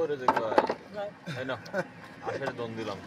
করে যে কয় তাই না আসলে দন দিলাম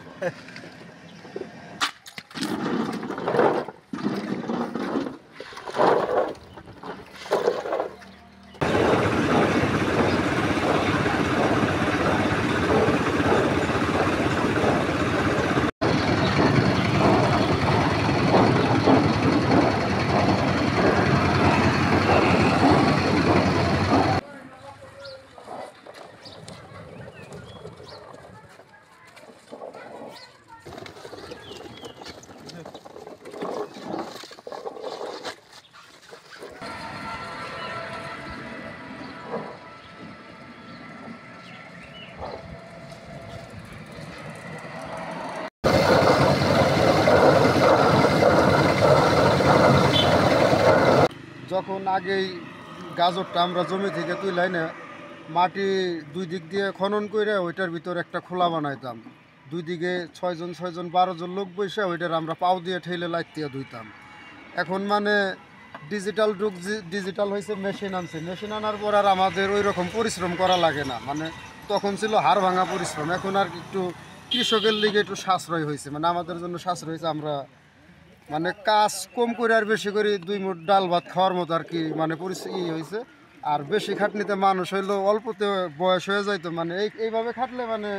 যখন আগেই গাজরটা আমরা জমি থেকে তুলাই না মাটি দুই দিক দিয়ে খনন করে ওইটার ভিতর একটা খোলা বানাইতাম দুই দিকে 6 জন 6 জন 12 জন লোক বসে ওইটার আমরা পাও দিয়ে ঠেলে লাইট দিয়ে ধুইতাম। এখন মানে ডিজিটাল যুগ, ডিজিটাল হয়েছে, মেশিন আনছে, মেশিন আনার পর আর আমাদের ওই রকম পরিশ্রম করা লাগে না। মানে তখন ছিল হাড় ভাঙা পরিশ্রম, এখন আর একটু কৃষকের লিগে একটু সাশ্রয় হয়েছে, মানে আমাদের জন্য সাশ্রয় হয়েছে। আমরা মানে কাজ কম করে আর বেশি করে 2 মুঠ ডাল ভাত খাওয়ার মতো আর কি মানে পরিস্থিতি হয়েছে। আর বেশি খাটনিতে মানুষ হইলো অল্পতে বয়স হয়ে যাইতো, মানে এইভাবে খাটলে মানে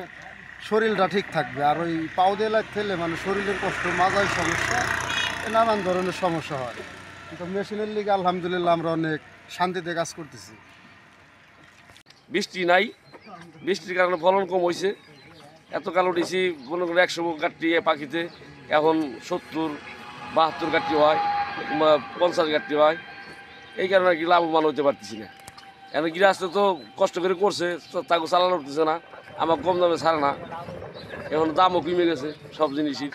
শরীরটা ঠিক থাকবে। আর ওই পাও দিয়ে লাইট খেলে মানে শরীরের কষ্ট, মাজায় সমস্যা, নানান ধরনের সমস্যা হয়। কিন্তু মেশিনের লিগে আলহামদুলিল্লাহ আমরা অনেক শান্তিতে কাজ করতেছি। বৃষ্টি নাই, বৃষ্টির কারণে ফলন কম হয়েছে। এত কাল উঠেছি মনে করি 100 গাঠি পাখিতে, এখন 70-72 গাঠি হয়, 50 গাঠি হয়। এই কারণে আর কি লাভবান হতে পারতেছি না। এখন গৃহস্থ তো কষ্ট করে করছে, তাকে চালানো উঠতেছে না, আমার কম দামে ছাড়ে না। এখন দামও কমে গেছে সব জিনিসই।